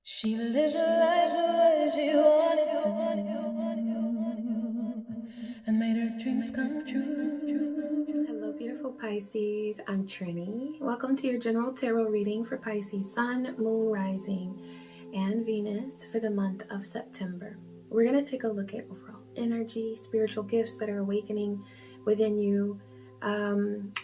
She lived life the way she wanted to and made her dreams come true. Hello, beautiful Pisces. I'm Trini. Welcome to your general tarot reading for Pisces Sun, Moon, Rising, and Venus for the month of September. We're going to take a look at overall energy, spiritual gifts that are awakening within you. I'm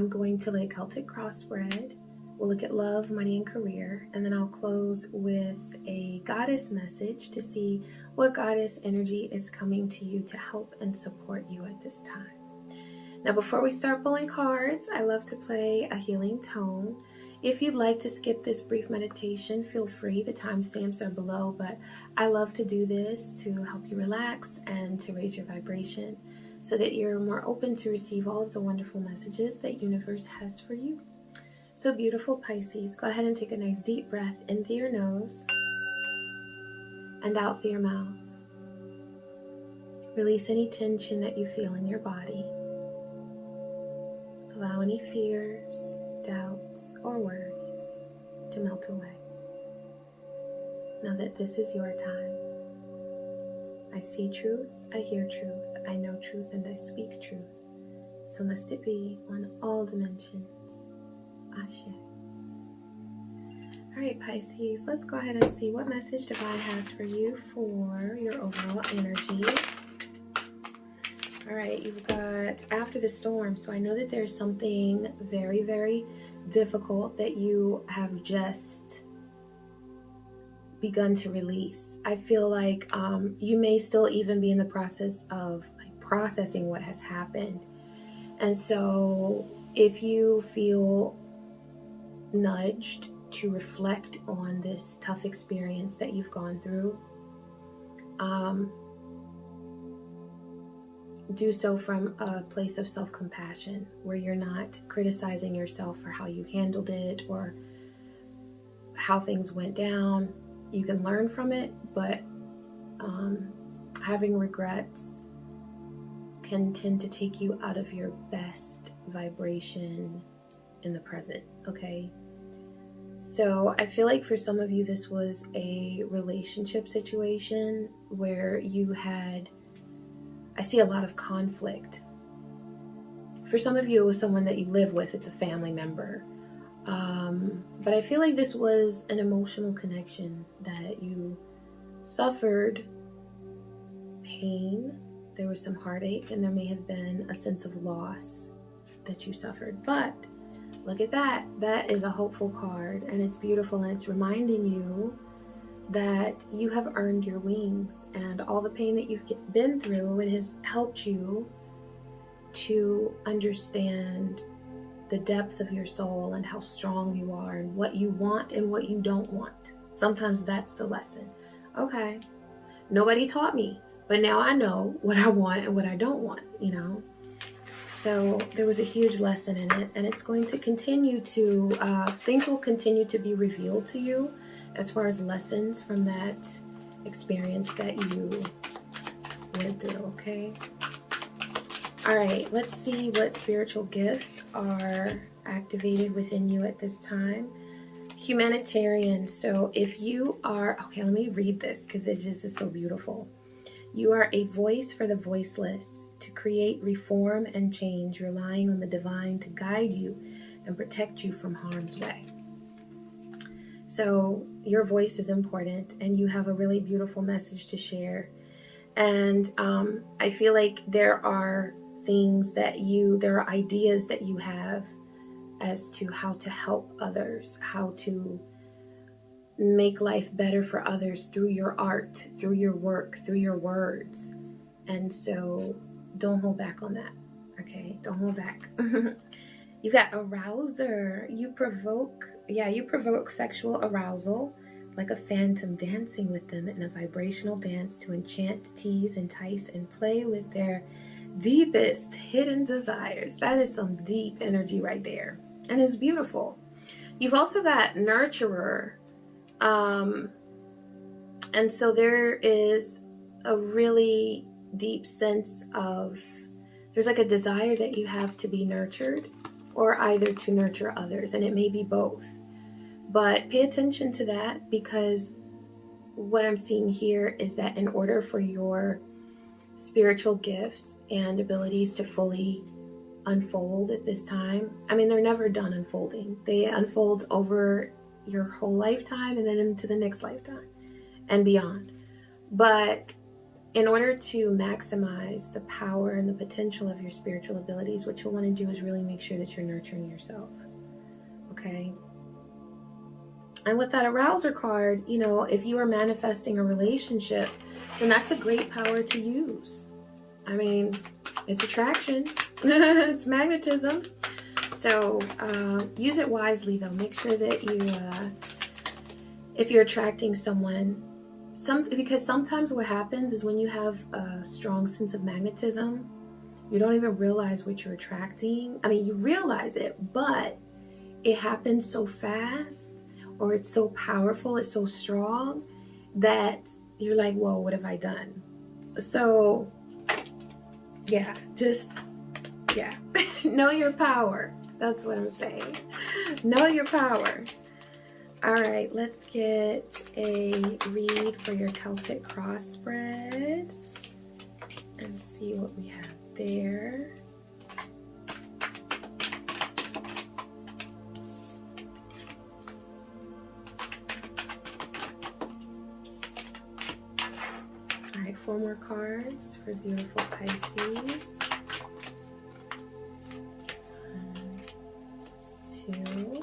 going to lay Celtic cross spread. We'll look at love, money, and career, and then I'll close with a goddess message to see what goddess energy is coming to you to help and support you at this time. Now, before we start pulling cards, I love to play a healing tone. If you'd like to skip this brief meditation, feel free. The timestamps are below, but I love to do this to help you relax and to raise your vibration so that you're more open to receive all of the wonderful messages that universe has for you. So beautiful Pisces, go ahead and take a nice deep breath in through your nose and out through your mouth. Release any tension that you feel in your body. Allow any fears, doubts, or worries to melt away. Know that this is your time. I see truth, I hear truth, I know truth, and I speak truth. So must it be on all dimensions. Ashe. Alright, Pisces, let's go ahead and see what message Divine has for you for your overall energy. Alright, you've got after the storm. So I know that there's something very, very difficult that you have just begun to release. I feel like you may still even be in the process of processing what has happened. And so if you feel nudged to reflect on this tough experience that you've gone through, do so from a place of self-compassion where you're not criticizing yourself for how you handled it or how things went down. You can learn from it, but having regrets can tend to take you out of your best vibration in the present, okay? So I feel like for some of you, this was a relationship situation where you had, I see a lot of conflict. For some of you, it was someone that you live with, it's a family member. But I feel like this was an emotional connection that you suffered pain. There was some heartache, and there may have been a sense of loss that you suffered. But look at that. That is a hopeful card, and it's beautiful, and it's reminding you that you have earned your wings, and all the pain that you've been through, it has helped you to understand the depth of your soul and how strong you are and what you want and what you don't want. Sometimes that's the lesson. Okay, nobody taught me, but now I know what I want and what I don't want, you know? So there was a huge lesson in it, and it's going to continue to, things will continue to be revealed to you as far as lessons from that experience that you went through, okay? All right, let's see what spiritual gifts are activated within you at this time. Humanitarian. So if you are, okay, let me read this because it just is so beautiful. You are a voice for the voiceless to create reform and change, relying on the divine to guide you and protect you from harm's way. So your voice is important, and you have a really beautiful message to share. And I feel like there are things that there are ideas that you have as to how to help others, how to make life better for others through your art, through your work, through your words. And so don't hold back on that, okay? Don't hold back. You got arouser. You provoke sexual arousal like a phantom, dancing with them in a vibrational dance to enchant, tease, entice, and play with their deepest hidden desires. That is some deep energy right there, and it's beautiful. You've also got nurturer, and so there is a really deep sense of, there's like a desire that you have to be nurtured, or either to nurture others, and it may be both. But pay attention to that, because what I'm seeing here is that in order for your spiritual gifts and abilities to fully unfold at this time, I mean, they're never done unfolding. They unfold over your whole lifetime and then into the next lifetime and beyond. But in order to maximize the power and the potential of your spiritual abilities, what you'll want to do is really make sure that you're nurturing yourself. Okay? And with that arouser card, you know, if you are manifesting a relationship, then that's a great power to use. I mean, it's attraction. It's magnetism. So use it wisely, though. Make sure that you, if you're attracting someone, because sometimes what happens is when you have a strong sense of magnetism, you don't even realize what you're attracting. I mean, you realize it, but it happens so fast, or it's so powerful, it's so strong, that you're like, whoa, what have I done? So yeah, just, yeah, know your power. That's what I'm saying. Know your power. All right, let's get a read for your Celtic cross spread and see what we have there. All right, 4 more cards for Beautiful Pisces. 1, 2,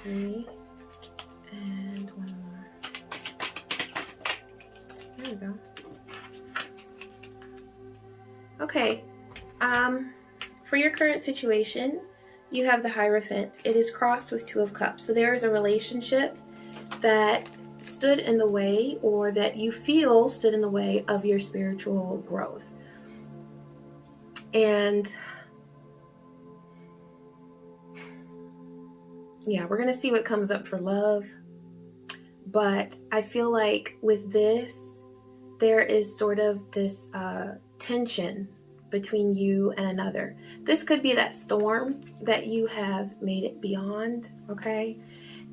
3, and 1 more. There we go. Okay, for your current situation, you have the Hierophant. It is crossed with 2 of Cups. So there is a relationship that stood in the way, or that you feel stood in the way of your spiritual growth. And yeah, we're gonna see what comes up for love. But I feel like with this, there is sort of this tension between you and another. This could be that storm that you have made it beyond, okay?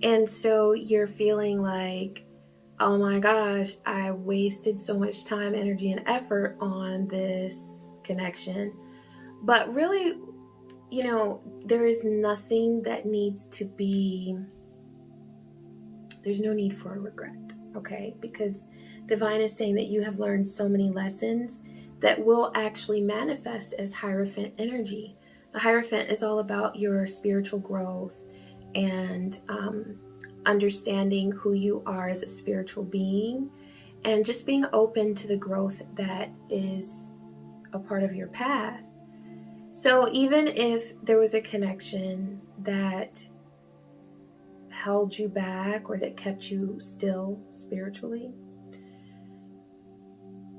And so you're feeling like, oh my gosh, I wasted so much time, energy, and effort on this connection. But really, you know, there is nothing that needs to be, there's no need for a regret, okay? Because Divine is saying that you have learned so many lessons that will actually manifest as Hierophant energy. The Hierophant is all about your spiritual growth and understanding who you are as a spiritual being, and just being open to the growth that is a part of your path. So even if there was a connection that held you back or that kept you still spiritually,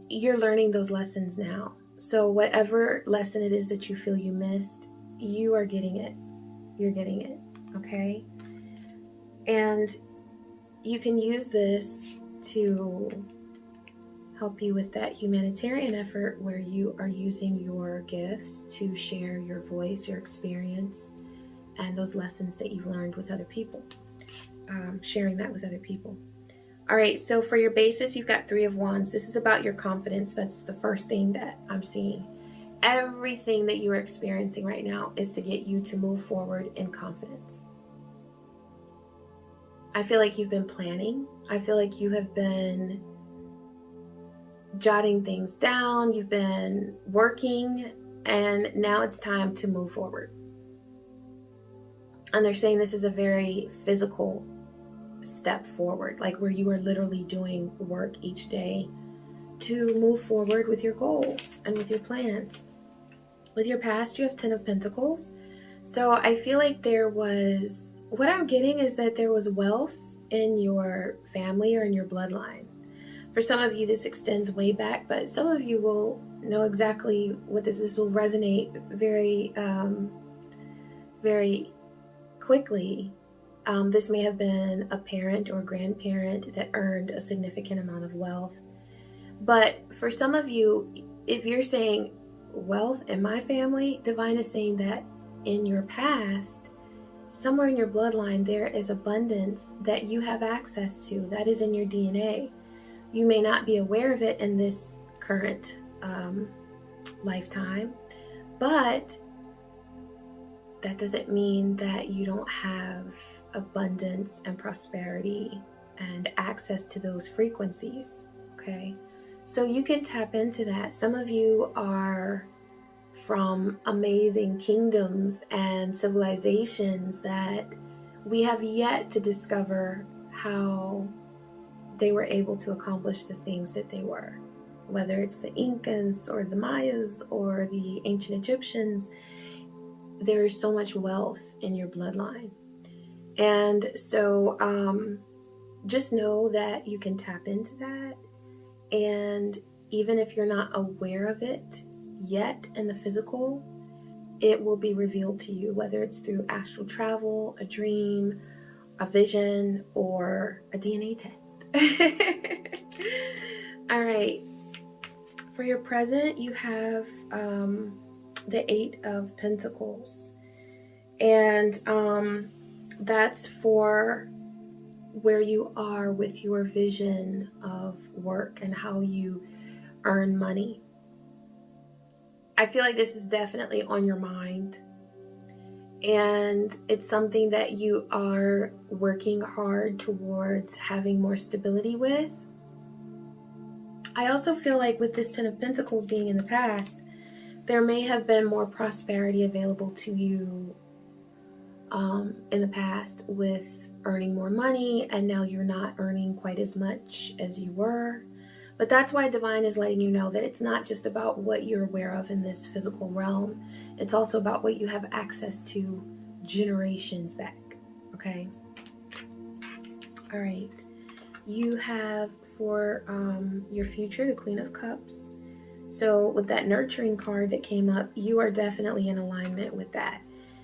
you're learning those lessons now. So whatever lesson it is that you feel you missed, you are getting it. You're getting it, okay? And you can use this to help you with that humanitarian effort where you are using your gifts to share your voice, your experience, and those lessons that you've learned with other people. Sharing that with other people. All right, so for your basis, you've got 3 of Wands. This is about your confidence. That's the first thing that I'm seeing. Everything that you are experiencing right now is to get you to move forward in confidence. I feel like you've been planning. I feel like you have been jotting things down. You've been working, and now it's time to move forward. And they're saying this is a very physical step forward, like where you are literally doing work each day to move forward with your goals and with your plans. With your past, you have 10 of Pentacles. So I feel like there was, what I'm getting is that there was wealth in your family or in your bloodline. For some of you, this extends way back, but some of you will know exactly what this will resonate very, very quickly. This may have been a parent or grandparent that earned a significant amount of wealth. But for some of you, if you're saying wealth in my family, Divine is saying that in your past, somewhere in your bloodline, there is abundance that you have access to, that is in your DNA. You may not be aware of it in this current lifetime, but that doesn't mean that you don't have abundance and prosperity and access to those frequencies, okay? So you can tap into that. Some of you are from amazing kingdoms and civilizations that we have yet to discover how they were able to accomplish the things that they were. Whether it's the Incas or the Mayas or the ancient Egyptians, there is so much wealth in your bloodline. And so just know that you can tap into that. And even if you're not aware of it yet in the physical, it will be revealed to you, whether it's through astral travel, a dream, a vision, or a DNA test. All right. For your present, you have the 8 of Pentacles. And that's for where you are with your vision of work and how you earn money. I feel like this is definitely on your mind, and it's something that you are working hard towards having more stability with. I also feel like with this 10 of Pentacles being in the past, there may have been more prosperity available to you in the past with earning more money, and now you're not earning quite as much as you were. But that's why Divine is letting you know that it's not just about what you're aware of in this physical realm. It's also about what you have access to generations back. Okay? All right. You have for your future, the Queen of Cups. So with that nurturing card that came up, you are definitely in alignment with that.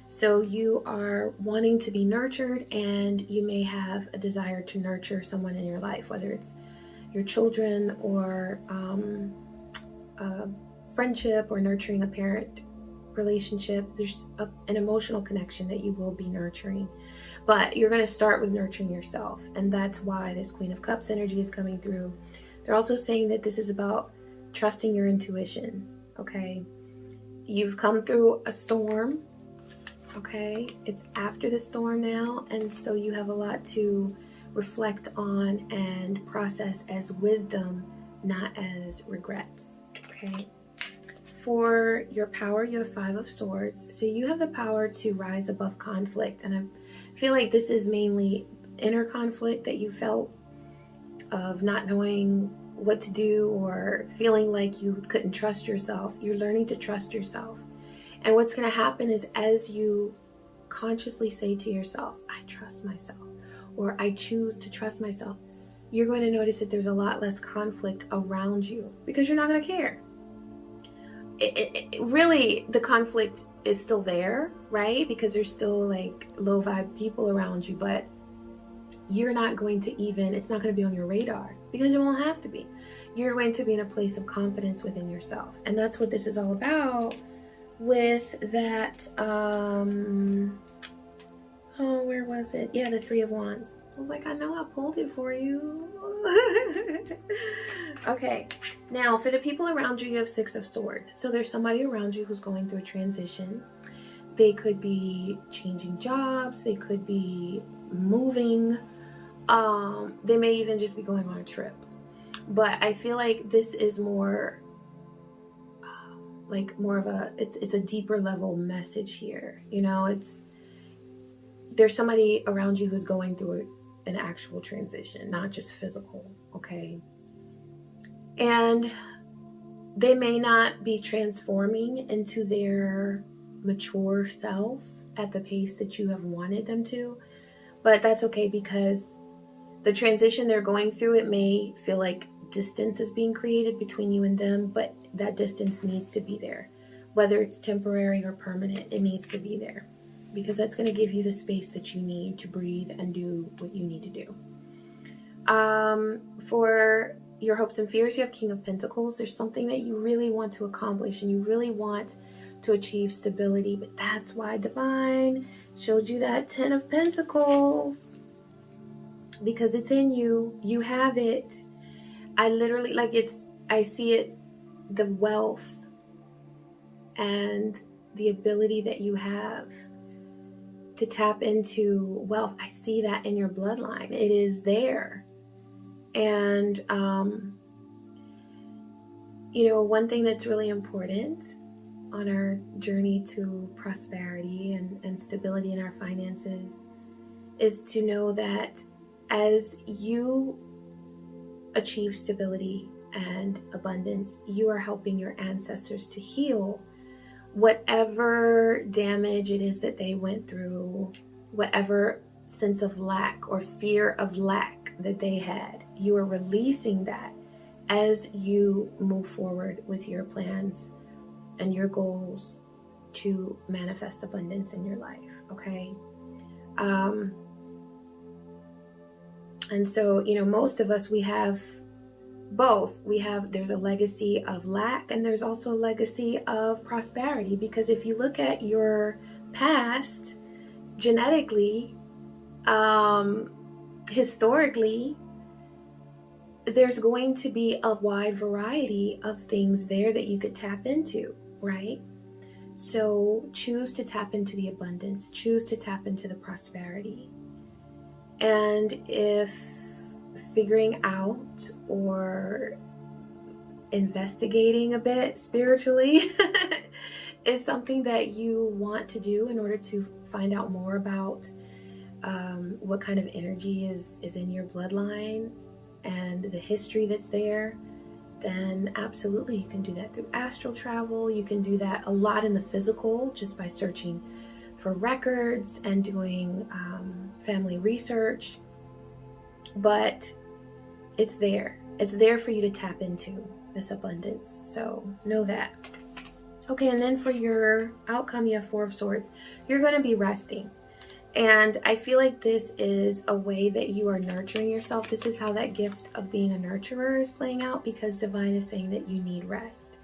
So you are wanting to be nurtured, and you may have a desire to nurture someone in your life, whether it's your children or friendship or nurturing a parent relationship. There's an emotional connection that you will be nurturing, but you're going to start with nurturing yourself, and that's why this Queen of Cups energy is coming through. They're also saying that this is about trusting your intuition. Okay, you've come through a storm. Okay, it's after the storm now, and so you have a lot to reflect on and process as wisdom, not as regrets. Okay, for your power, you have 5 of Swords. So you have the power to rise above conflict, and I feel like this is mainly inner conflict that you felt of not knowing what to do or feeling like you couldn't trust yourself. You're learning to trust yourself. And what's going to happen is, as you consciously say to yourself, I trust myself, or I choose to trust myself, you're going to notice that there's a lot less conflict around you, because you're not going to care. Really, the conflict is still there, right? Because there's still like low vibe people around you, but you're not going to even, it's not going to be on your radar, because it won't have to be. You're going to be in a place of confidence within yourself. And that's what this is all about. With that, oh, where was it? Yeah, the 3 of Wands. I was like, I know I pulled it for you. Okay, now for the people around you, you have 6 of Swords. So there's somebody around you who's going through a transition. They could be changing jobs. They could be moving. They may even just be going on a trip. But I feel like this is more like more of a, it's a deeper level message here. You know, there's somebody around you who's going through an actual transition, not just physical. Okay, and they may not be transforming into their mature self at the pace that you have wanted them to, but that's okay, because the transition they're going through, it may feel like distance is being created between you and them, but that distance needs to be there. Whether it's temporary or permanent, it needs to be there, because that's going to give you the space that you need to breathe and do what you need to do. For your hopes and fears, you have King of Pentacles. There's something that you really want to accomplish, and you really want to achieve stability. But that's why Divine showed you that 10 of Pentacles, because it's in you. You have it. I literally, like, I see it, the wealth and the ability that you have to tap into wealth. I see that in your bloodline. It is there. And, you know, one thing that's really important on our journey to prosperity and stability in our finances is to know that as you achieve stability and abundance, you are helping your ancestors to heal whatever damage it is that they went through, whatever sense of lack or fear of lack that they had. You are releasing that as you move forward with your plans and your goals to manifest abundance in your life, okay? And so, you know, most of us, we have both. There's a legacy of lack, and there's also a legacy of prosperity, because if you look at your past genetically, historically, there's going to be a wide variety of things there that you could tap into, right? So choose to tap into the abundance, choose to tap into the prosperity. And if figuring out or investigating a bit spiritually is something that you want to do in order to find out more about what kind of energy is in your bloodline and the history that's there, then absolutely you can do that through astral travel. You can do that a lot in the physical just by searching for records and doing family research. But it's there. It's there for you to tap into this abundance. So know that. Okay, and then for your outcome, you have 4 of Swords. You're going to be resting. And I feel like this is a way that you are nurturing yourself. This is how that gift of being a nurturer is playing out, because Divine is saying that you need rest.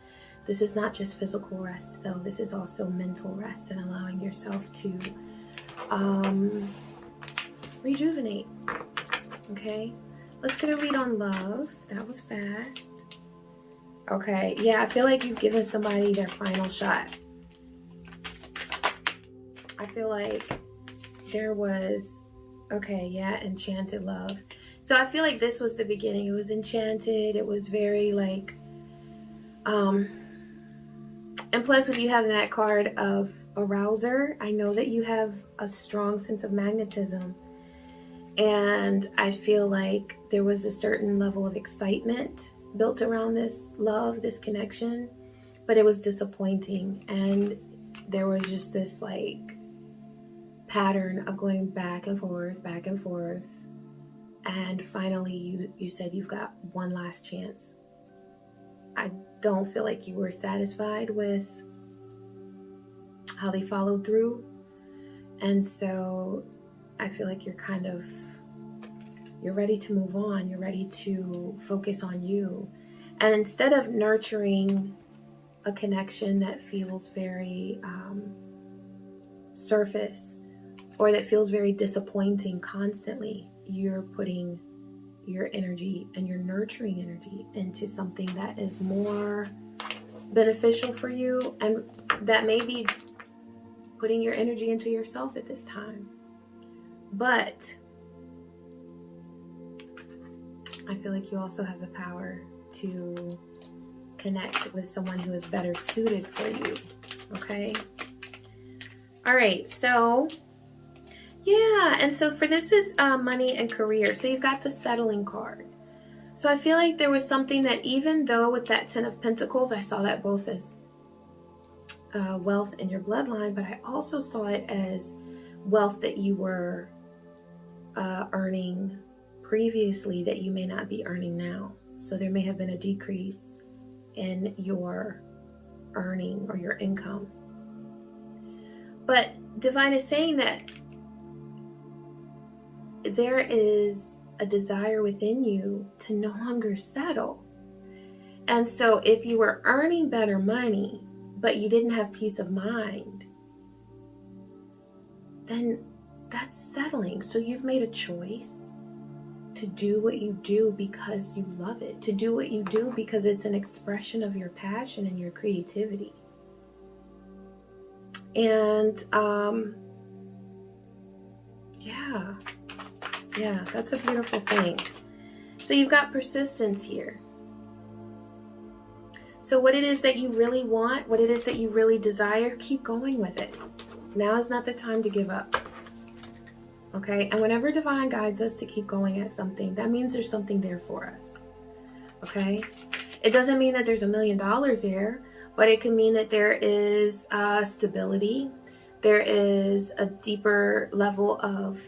This is not just physical rest, though. This is also mental rest and allowing yourself to rejuvenate. Okay, let's get a read on love. That was fast. Okay, yeah, I feel like you've given somebody their final shot. I feel like there was, okay, yeah, enchanted love. So I feel like this was the beginning. It was enchanted. It was very like, and plus with you having that card of arouser, I know that you have a strong sense of magnetism. And I feel like there was a certain level of excitement built around this love, this connection, but it was disappointing. And there was just this like pattern of going back and forth, back and forth. And finally you said you've got one last chance. I don't feel like you were satisfied with how they followed through. And so I feel like you're ready to move on. You're ready to focus on you. And instead of nurturing a connection that feels very surface, or that feels very disappointing constantly, you're putting your energy and your nurturing energy into something that is more beneficial for you, and that may be putting your energy into yourself at this time. But I feel like you also have the power to connect with someone who is better suited for you. Okay. All right. So yeah. And so for this is money and career. So you've got the settling card. So I feel like there was something that, even though with that 10 of Pentacles, I saw that both as wealth in your bloodline, but I also saw it as wealth that you were earning previously that you may not be earning now. So there may have been a decrease in your earning or your income. But Divine is saying that there is a desire within you to no longer settle. And so if you were earning better money, but you didn't have peace of mind, then that's settling. So you've made a choice to do what you do because you love it, to do what you do because it's an expression of your passion and your creativity. And yeah, that's a beautiful thing. So you've got persistence here. So what it is that you really want, what it is that you really desire, keep going with it. Now is not the time to give up. Okay? And whenever divine guides us to keep going at something, that means there's something there for us. Okay? It doesn't mean that there's $1 million there, but it can mean that there is stability. There is a deeper level of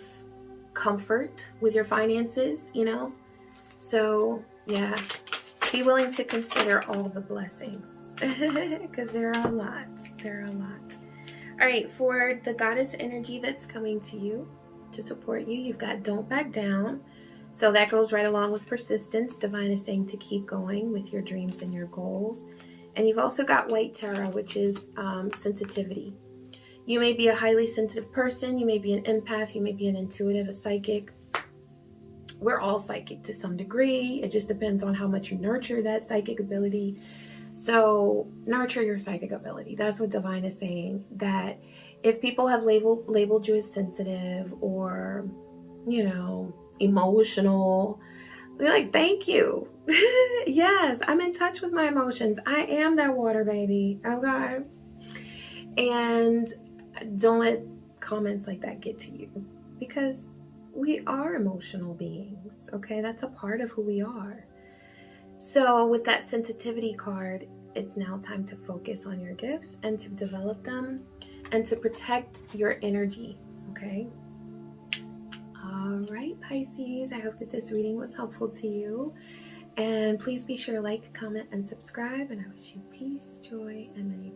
comfort with your finances, you know? So, yeah. Be willing to consider all the blessings because there are a lot. There are a lot. All right, for the goddess energy that's coming to you to support you, you've got don't back down. So that goes right along with persistence. Divine is saying to keep going with your dreams and your goals. And you've also got white tarot, which is sensitivity. You may be a highly sensitive person. You may be an empath. You may be an intuitive, a psychic. We're all psychic to some degree. It just depends on how much you nurture that psychic ability. So nurture your psychic ability. That's what divine is saying. That if people have labeled you as sensitive or, you know, emotional, they're like, thank you. Yes, I'm in touch with my emotions. I am that water baby. Okay. And don't let comments like that get to you, because we are emotional beings, okay? That's a part of who we are. So with that sensitivity card, it's now time to focus on your gifts and to develop them and to protect your energy, okay? All right, Pisces, I hope that this reading was helpful to you. And please be sure to like, comment, and subscribe. And I wish you peace, joy, and many